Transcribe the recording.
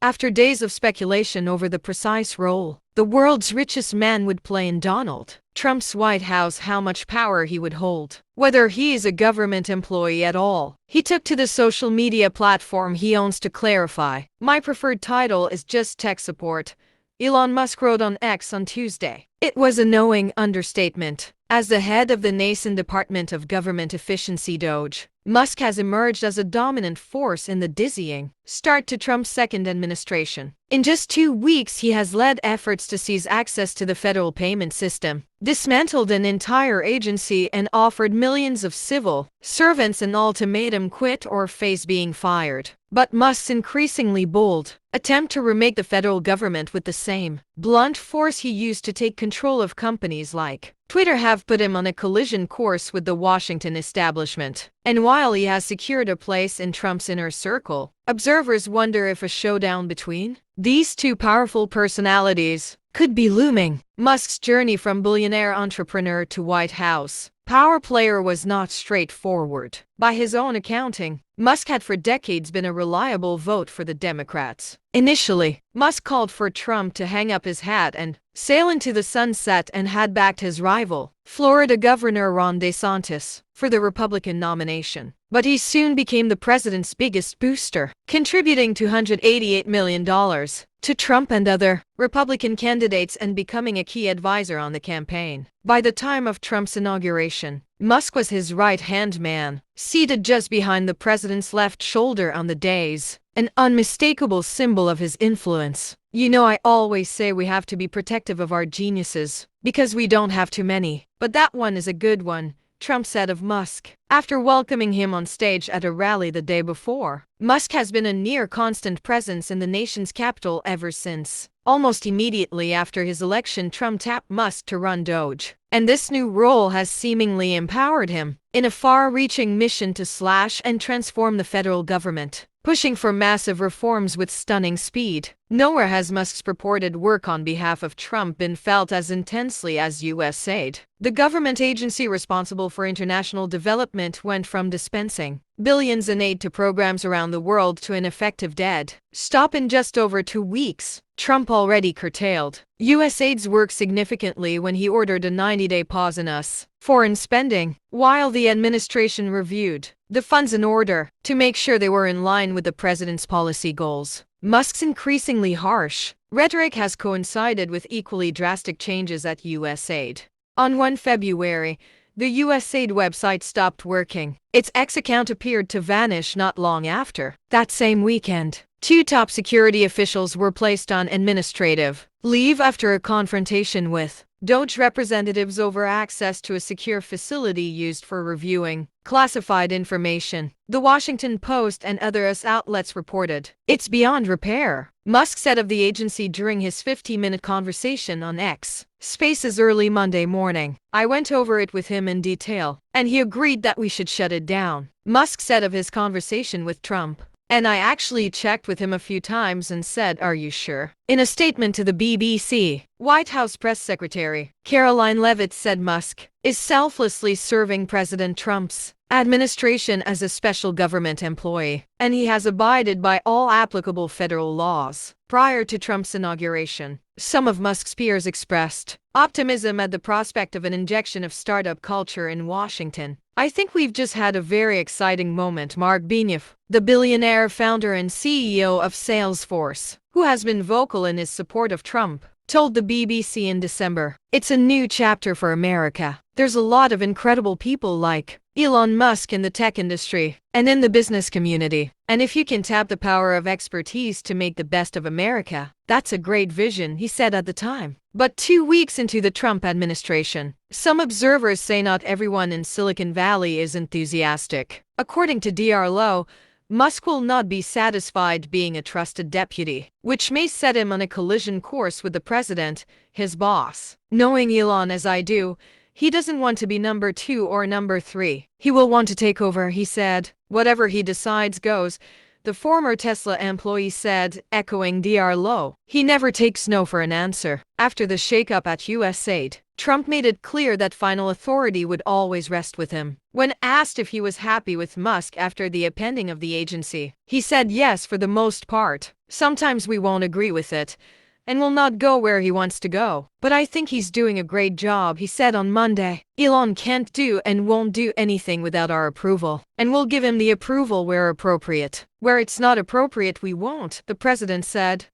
After days of speculation over the precise role the world's richest man would play in Donald Trump's White House, how much power he would hold, whether he is a government employee at all, he took to the social media platform he owns to clarify. "My preferred title is just tech support," Elon Musk wrote on X on Tuesday. It was a knowing understatement. As the head of the nascent Department of Government Efficiency DOGE, Musk has emerged as a dominant force in the dizzying start to Trump's second administration. In just 2 weeks, he has led efforts to seize access to the federal payment system, dismantled an entire agency, and offered millions of civil servants an ultimatum: quit or face being fired. But Musk's increasingly bold attempt to remake the federal government with the same blunt force he used to take control of companies like Twitter have put him on a collision course with the Washington establishment. And while he has secured a place in Trump's inner circle, observers wonder if a showdown between these two powerful personalities could be looming. Musk's journey from billionaire entrepreneur to White House power player was not straightforward. By his own accounting, Musk had for decades been a reliable vote for the Democrats. Initially, Musk called for Trump to hang up his hat and sail into the sunset, and had backed his rival, Florida Governor Ron DeSantis, for the Republican nomination. But he soon became the president's biggest booster, contributing $288 million to Trump and other Republican candidates and becoming a key advisor on the campaign. By the time of Trump's inauguration, Musk was his right-hand man, seated just behind the president's left shoulder on the dais, an unmistakable symbol of his influence. "You know, I always say we have to be protective of our geniuses, because we don't have too many. But that one is a good one," Trump said of Musk, after welcoming him on stage at a rally the day before. Musk has been a near constant presence in the nation's capital ever since. Almost immediately after his election, Trump tapped Musk to run DOGE, and this new role has seemingly empowered him in a far-reaching mission to slash and transform the federal government, pushing for massive reforms with stunning speed. Nowhere has Musk's purported work on behalf of Trump been felt as intensely as USAID. The government agency responsible for international development went from dispensing billions in aid to programs around the world to an effective dead stop in just over 2 weeks. Trump already curtailed USAID's work significantly when he ordered a 90-day pause in U.S. foreign spending, while the administration reviewed the funds in order to make sure they were in line with the president's policy goals. Musk's increasingly harsh rhetoric has coincided with equally drastic changes at USAID. On 1 February, the USAID website stopped working. Its X account appeared to vanish not long after. That same weekend, 2 top security officials were placed on administrative leave after a confrontation with DOGE representatives over access to a secure facility used for reviewing classified information. The Washington Post and other US outlets reported, "It's beyond repair," Musk said of the agency during his 50-minute conversation on X Spaces early Monday morning. "I went over it with him in detail, and he agreed that we should shut it down," Musk said of his conversation with Trump. "And I actually checked with him a few times and said, 'Are you sure?'" In a statement to the BBC, White House Press Secretary Caroline Leavitt said Musk is selflessly serving President Trump's administration as a special government employee, and he has abided by all applicable federal laws. Prior to Trump's inauguration, some of Musk's peers expressed optimism at the prospect of an injection of startup culture in Washington. "I think we've just had a very exciting moment," Mark Benioff, the billionaire founder and CEO of Salesforce, who has been vocal in his support of Trump, told the BBC in December. "It's a new chapter for America. There's a lot of incredible people like Elon Musk in the tech industry and in the business community. And if you can tap the power of expertise to make the best of America, that's a great vision," he said at the time. But 2 weeks into the Trump administration, some observers say not everyone in Silicon Valley is enthusiastic. According to Dr. Lowe, Musk will not be satisfied being a trusted deputy, which may set him on a collision course with the president, his boss. "Knowing Elon as I do, he doesn't want to be number 2 or number 3. He will want to take over," he said. "Whatever he decides goes. the former Tesla employee said, echoing Dr. Low. He never takes no for an answer. After the shakeup at USAID, Trump made it clear that final authority would always rest with him. When asked if he was happy with Musk after the appending of the agency, he said yes for the most part. Sometimes we won't agree with it, and will not go where he wants to go. But I think he's doing a great job, he said on Monday. Elon can't do and won't do anything without our approval, and we'll give him the approval where appropriate. Where it's not appropriate, we won't, the president said.